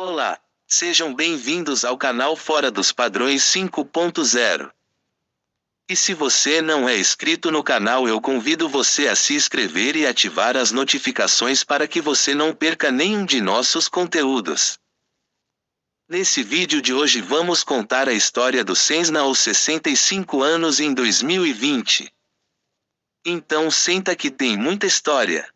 Olá, sejam bem-vindos ao canal Fora dos Padrões 5.0. E se você não é inscrito no canal, eu convido você a se inscrever e ativar as notificações para que você não perca nenhum de nossos conteúdos. Nesse vídeo de hoje vamos contar a história do Cessna aos 65 anos em 2020. Então senta que tem muita história.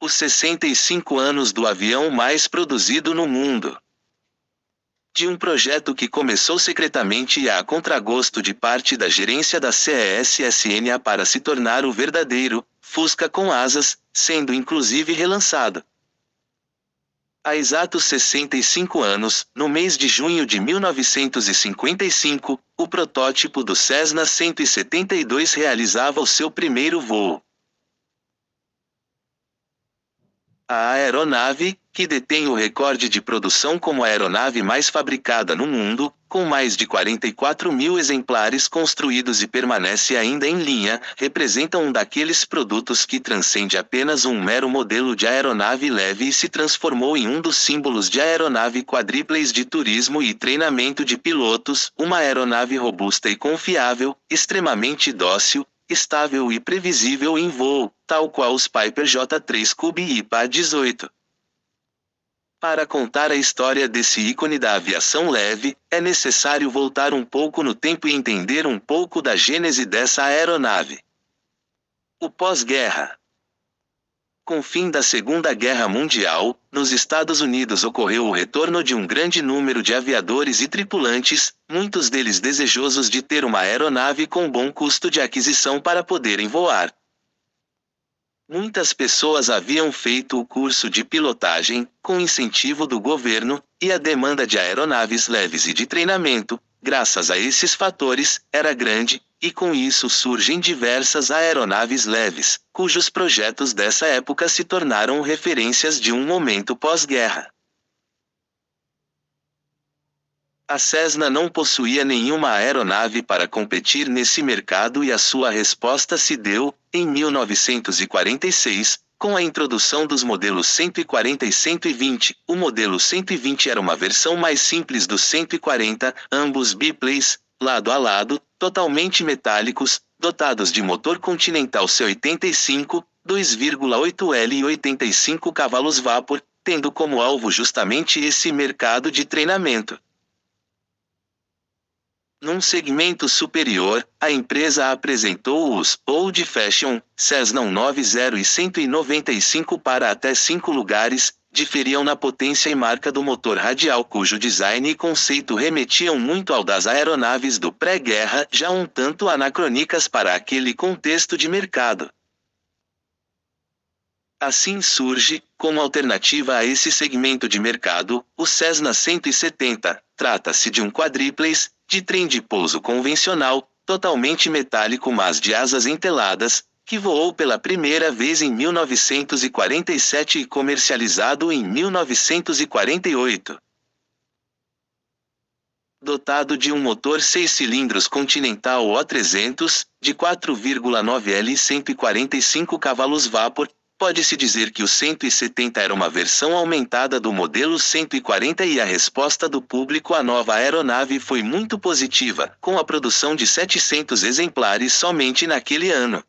Os 65 anos do avião mais produzido no mundo. De um projeto que começou secretamente e a contragosto de parte da gerência da CESSNA para se tornar o verdadeiro Fusca com asas, sendo inclusive relançado. Há exatos 65 anos, no mês de junho de 1955, o protótipo do Cessna 172 realizava o seu primeiro voo. A aeronave, que detém o recorde de produção como a aeronave mais fabricada no mundo, com mais de 44 mil exemplares construídos e permanece ainda em linha, representa um daqueles produtos que transcende apenas um mero modelo de aeronave leve e se transformou em um dos símbolos de aeronave quadríplex de turismo e treinamento de pilotos, uma aeronave robusta e confiável, extremamente dócil, estável e previsível em voo, tal qual os Piper J3 Cub e PA-18. Para contar a história desse ícone da aviação leve, é necessário voltar um pouco no tempo e entender um pouco da gênese dessa aeronave. O pós-guerra. Com o fim da Segunda Guerra Mundial, nos Estados Unidos ocorreu o retorno de um grande número de aviadores e tripulantes, muitos deles desejosos de ter uma aeronave com bom custo de aquisição para poderem voar. Muitas pessoas haviam feito o curso de pilotagem, com incentivo do governo, e a demanda de aeronaves leves e de treinamento, graças a esses fatores, era grande, e com isso surgem diversas aeronaves leves, cujos projetos dessa época se tornaram referências de um momento pós-guerra. A Cessna não possuía nenhuma aeronave para competir nesse mercado e a sua resposta se deu, em 1946, com a introdução dos modelos 140 e 120. O modelo 120 era uma versão mais simples do 140, ambos biplays, lado a lado, totalmente metálicos, dotados de motor Continental C85, 2,8L e 85 cavalos vapor, tendo como alvo justamente esse mercado de treinamento. Num segmento superior, a empresa apresentou os Old Fashion Cessna 190 e 195 para até 5 lugares, diferiam na potência e marca do motor radial cujo design e conceito remetiam muito ao das aeronaves do pré-guerra, já um tanto anacrônicas para aquele contexto de mercado. Assim surge, como alternativa a esse segmento de mercado, o Cessna 170. Trata-se de um quadríplex, de trem de pouso convencional, totalmente metálico mas de asas enteladas, que voou pela primeira vez em 1947 e comercializado em 1948. Dotado de um motor 6 cilindros Continental O300, de 4,9L e 145 cavalos vapor, pode-se dizer que o 170 era uma versão aumentada do modelo 140 e a resposta do público à nova aeronave foi muito positiva, com a produção de 700 exemplares somente naquele ano.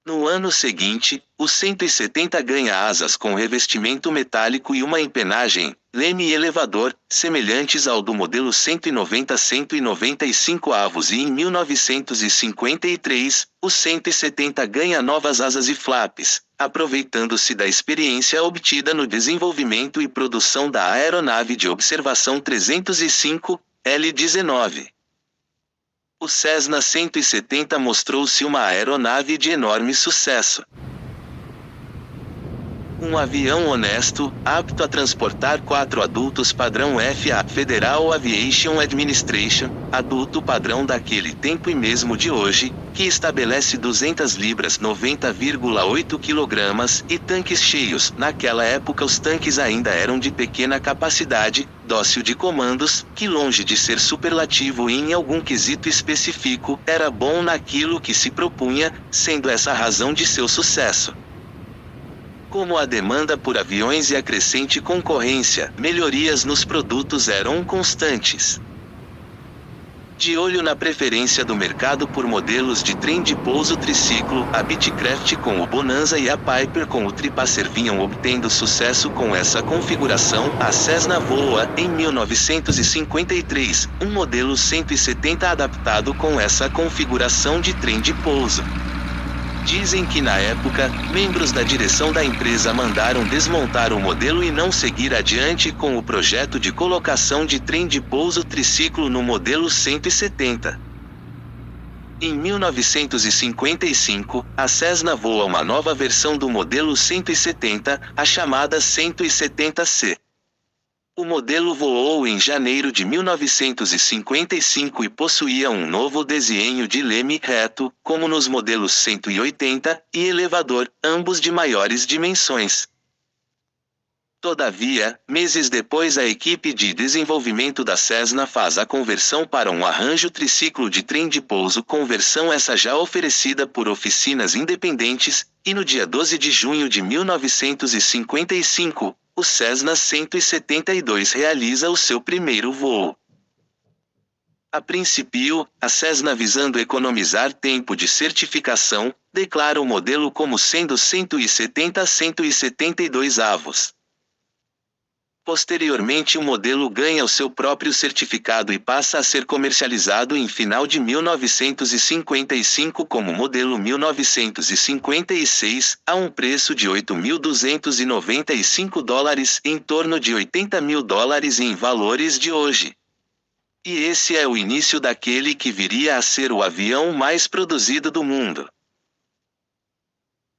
No ano seguinte, o 170 ganha asas com revestimento metálico e uma empenagem, leme e elevador, semelhantes ao do modelo 190-195 avos e em 1953, o 170 ganha novas asas e flaps, aproveitando-se da experiência obtida no desenvolvimento e produção da aeronave de observação 305, L-19. O Cessna 170 mostrou-se uma aeronave de enorme sucesso. Um avião honesto, apto a transportar 4 adultos padrão FAA Federal Aviation Administration, adulto padrão daquele tempo e mesmo de hoje, que estabelece 200 libras 90,8 kg e tanques cheios. Naquela época os tanques ainda eram de pequena capacidade, dócil de comandos, que longe de ser superlativo em algum quesito específico, era bom naquilo que se propunha, sendo essa a razão de seu sucesso. Como a demanda por aviões e a crescente concorrência, melhorias nos produtos eram constantes. De olho na preferência do mercado por modelos de trem de pouso triciclo, a Beechcraft com o Bonanza e a Piper com o Tripasser vinham obtendo sucesso com essa configuração. A Cessna voa, em 1953, um modelo 170 adaptado com essa configuração de trem de pouso. Dizem que na época, membros da direção da empresa mandaram desmontar o modelo e não seguir adiante com o projeto de colocação de trem de pouso triciclo no modelo 170. Em 1955, a Cessna voa uma nova versão do modelo 170, a chamada 170C. O modelo voou em janeiro de 1955 e possuía um novo desenho de leme reto, como nos modelos 180, e elevador, ambos de maiores dimensões. Todavia, meses depois a equipe de desenvolvimento da Cessna faz a conversão para um arranjo triciclo de trem de pouso com versão essa já oferecida por oficinas independentes, e no dia 12 de junho de 1955, o Cessna 172 realiza o seu primeiro voo. A princípio, a Cessna, visando economizar tempo de certificação, declara o modelo como sendo 170-172 avos. Posteriormente o modelo ganha o seu próprio certificado e passa a ser comercializado em final de 1955 como modelo 1956, a um preço de $8.295, em torno de $80.000 em valores de hoje. E esse é o início daquele que viria a ser o avião mais produzido do mundo.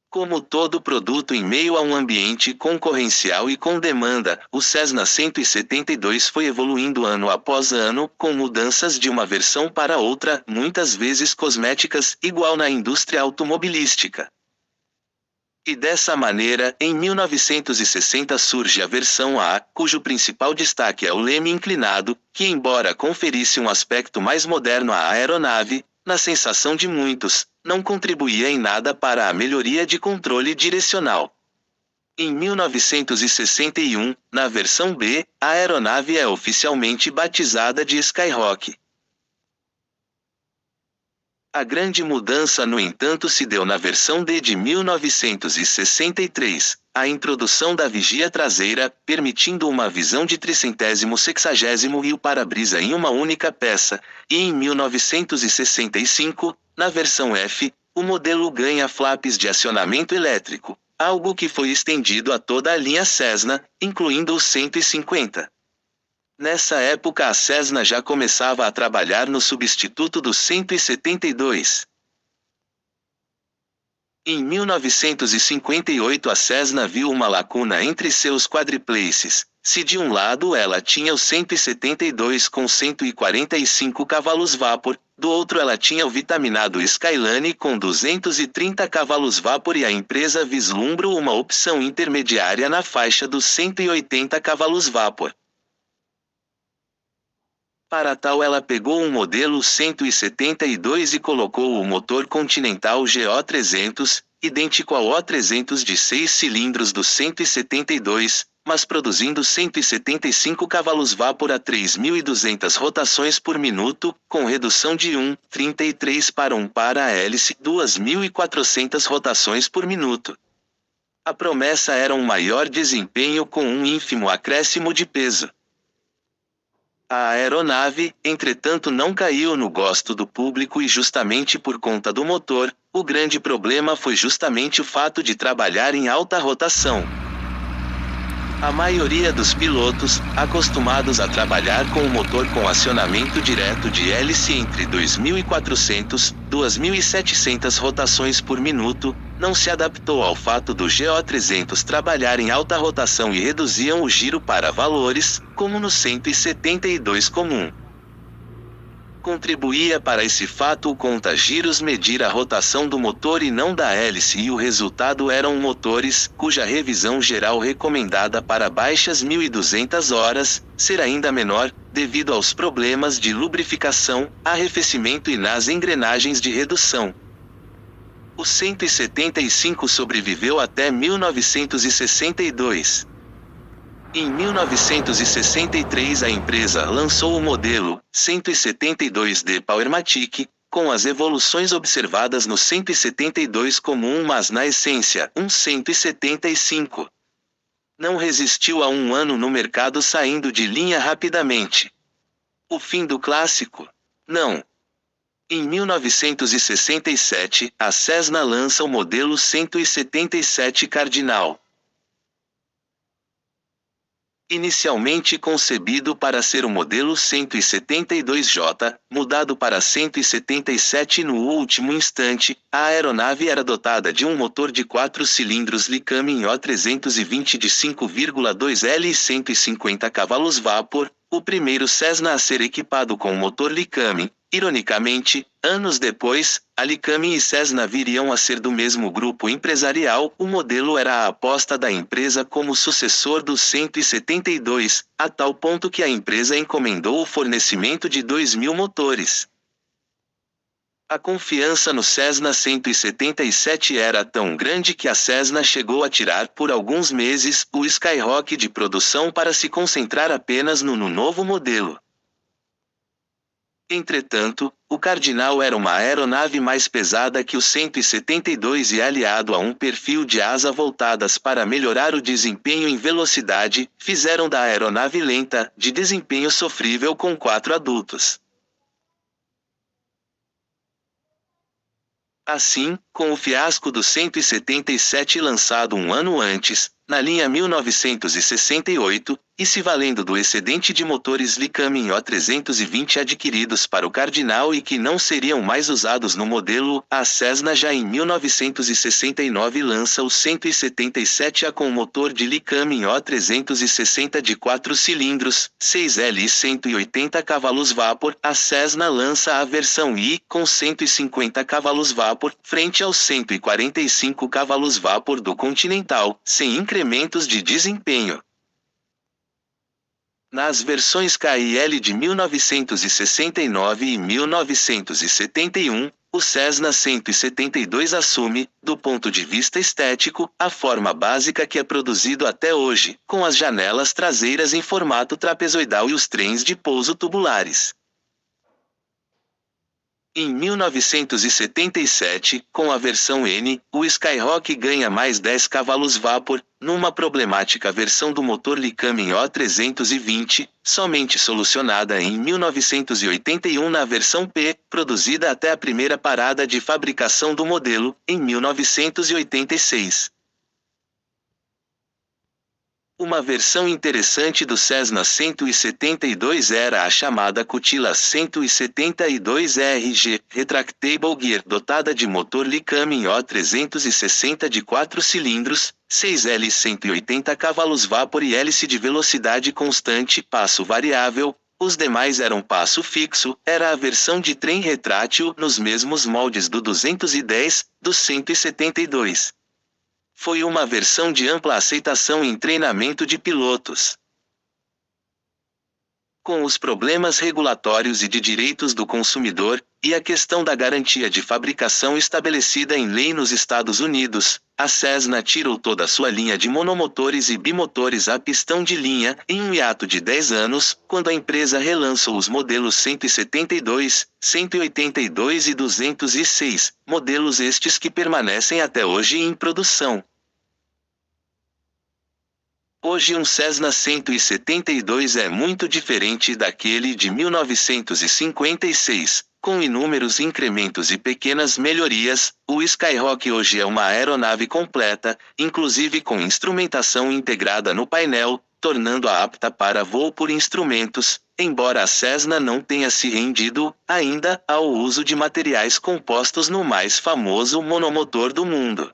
Como todo produto em meio a um ambiente concorrencial e com demanda, o Cessna 172 foi evoluindo ano após ano, com mudanças de uma versão para outra, muitas vezes cosméticas, igual na indústria automobilística. E dessa maneira, em 1960 surge a versão A, cujo principal destaque é o leme inclinado, que embora conferisse um aspecto mais moderno à aeronave, na sensação de muitos, não contribuía em nada para a melhoria de controle direcional. Em 1961, na versão B, a aeronave é oficialmente batizada de Skyhawk. A grande mudança, no entanto, se deu na versão D de 1963, a introdução da vigia traseira, permitindo uma visão de 360° e o para-brisa em uma única peça, e em 1965, na versão F, o modelo ganha flaps de acionamento elétrico, algo que foi estendido a toda a linha Cessna, incluindo o 150. Nessa época a Cessna já começava a trabalhar no substituto do 172. Em 1958 a Cessna viu uma lacuna entre seus quadriplaces. Se de um lado ela tinha o 172 com 145 cavalos-vapor, do outro ela tinha o vitaminado Skyline com 230 cavalos-vapor e a empresa vislumbra uma opção intermediária na faixa dos 180 cavalos-vapor. Para tal ela pegou um modelo 172 e colocou o motor Continental GO300, idêntico ao O300 de 6 cilindros do 172, mas produzindo 175 cavalos-vapor a 3.200 rotações por minuto, com redução de 1,33 para 1 para a hélice, 2.400 rotações por minuto. A promessa era um maior desempenho com um ínfimo acréscimo de peso. A aeronave, entretanto, não caiu no gosto do público e justamente por conta do motor, o grande problema foi justamente o fato de trabalhar em alta rotação. A maioria dos pilotos, acostumados a trabalhar com o motor com acionamento direto de hélice entre 2.400 e 2.700 rotações por minuto, não se adaptou ao fato do GO300 trabalhar em alta rotação e reduziam o giro para valores, como no 172 comum. Contribuía para esse fato o conta-giros medir a rotação do motor e não da hélice, e o resultado eram motores, cuja revisão geral recomendada para baixas 1.200 horas, ser ainda menor, devido aos problemas de lubrificação, arrefecimento e nas engrenagens de redução. O 175 sobreviveu até 1962. Em 1963 a empresa lançou o modelo 172D Powermatic, com as evoluções observadas no 172 comum, mas na essência, um 175. Não resistiu a um ano no mercado, saindo de linha rapidamente. O fim do clássico? Não. Em 1967, a Cessna lança o modelo 177 Cardinal. Inicialmente concebido para ser o modelo 172J, mudado para 177 no último instante, a aeronave era dotada de um motor de 4 cilindros Lycoming O320 de 5,2 L e 150 cavalos vapor, o primeiro Cessna a ser equipado com motor Lycoming. Ironicamente, anos depois, a Lycoming e Cessna viriam a ser do mesmo grupo empresarial. O modelo era a aposta da empresa como sucessor do 172, a tal ponto que a empresa encomendou o fornecimento de 2.000 motores. A confiança no Cessna 177 era tão grande que a Cessna chegou a tirar por alguns meses o Skyhawk de produção para se concentrar apenas no novo modelo. Entretanto, o Cardinal era uma aeronave mais pesada que o 172 e, aliado a um perfil de asa voltadas para melhorar o desempenho em velocidade, fizeram da aeronave lenta, de desempenho sofrível com 4 adultos. Assim, com o fiasco do 177 lançado um ano antes, na linha 1968, e se valendo do excedente de motores Lycoming O320 adquiridos para o Cardinal e que não seriam mais usados no modelo, a Cessna já em 1969 lança o 177A com motor de Lycoming O360 de 4 cilindros, 6L e 180 cavalos vapor. A Cessna lança a versão I, com 150 cavalos vapor, frente aos 145 cavalos vapor do Continental, sem incrementos de desempenho. Nas versões K e L de 1969 e 1971, o Cessna 172 assume, do ponto de vista estético, a forma básica que é produzido até hoje, com as janelas traseiras em formato trapezoidal e os trens de pouso tubulares. Em 1977, com a versão N, o Skyhawk ganha mais 10 cavalos vapor, numa problemática versão do motor Lycoming O320, somente solucionada em 1981 na versão P, produzida até a primeira parada de fabricação do modelo, em 1986. Uma versão interessante do Cessna 172 era a chamada Cutila 172RG, Retractable Gear, dotada de motor Lycoming O360 de 4 cilindros, 6L 180 cavalos vapor e hélice de velocidade constante, passo variável. Os demais eram passo fixo. Era a versão de trem retrátil, nos mesmos moldes do 210, do 172. Foi uma versão de ampla aceitação em treinamento de pilotos. Com os problemas regulatórios e de direitos do consumidor, e a questão da garantia de fabricação estabelecida em lei nos Estados Unidos, a Cessna tirou toda a sua linha de monomotores e bimotores a pistão de linha, em um hiato de 10 anos, quando a empresa relançou os modelos 172, 182 e 206, modelos estes que permanecem até hoje em produção. Hoje um Cessna 172 é muito diferente daquele de 1956, com inúmeros incrementos e pequenas melhorias. O Skyhawk hoje é uma aeronave completa, inclusive com instrumentação integrada no painel, tornando-a apta para voo por instrumentos, embora a Cessna não tenha se rendido, ainda, ao uso de materiais compostos no mais famoso monomotor do mundo.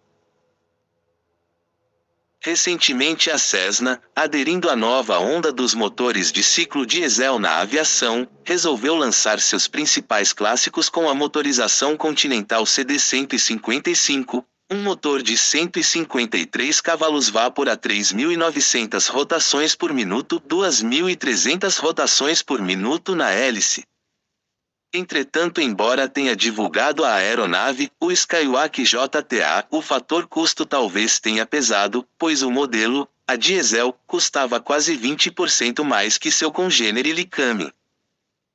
Recentemente a Cessna, aderindo à nova onda dos motores de ciclo diesel na aviação, resolveu lançar seus principais clássicos com a motorização Continental CD155, um motor de 153 cavalos vapor a 3.900 rotações por minuto, 2.300 rotações por minuto na hélice. Entretanto, embora tenha divulgado a aeronave, o Skywalk JTA, o fator custo talvez tenha pesado, pois o modelo, a diesel, custava quase 20% mais que seu congênere Lycaming.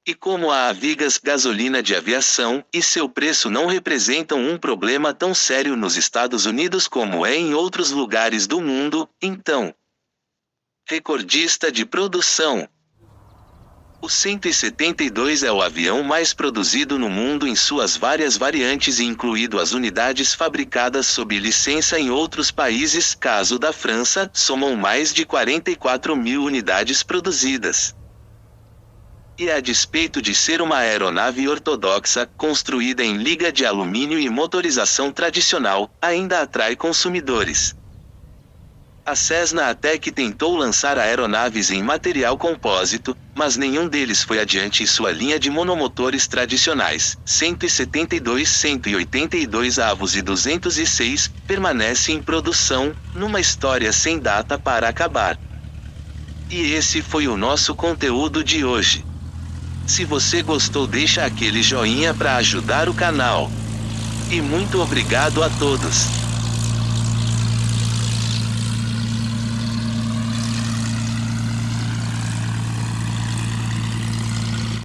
E como a Avigas gasolina de aviação e seu preço não representam um problema tão sério nos Estados Unidos como é em outros lugares do mundo, então, recordista de produção. O 172 é o avião mais produzido no mundo em suas várias variantes e incluído as unidades fabricadas sob licença em outros países. Caso da França, somam mais de 44 mil unidades produzidas. E a despeito de ser uma aeronave ortodoxa, construída em liga de alumínio e motorização tradicional, ainda atrai consumidores. A Cessna até que tentou lançar aeronaves em material compósito, mas nenhum deles foi adiante e sua linha de monomotores tradicionais, 172, 182 avos e 206, permanece em produção, numa história sem data para acabar. E esse foi o nosso conteúdo de hoje. Se você gostou, deixa aquele joinha para ajudar o canal. E muito obrigado a todos.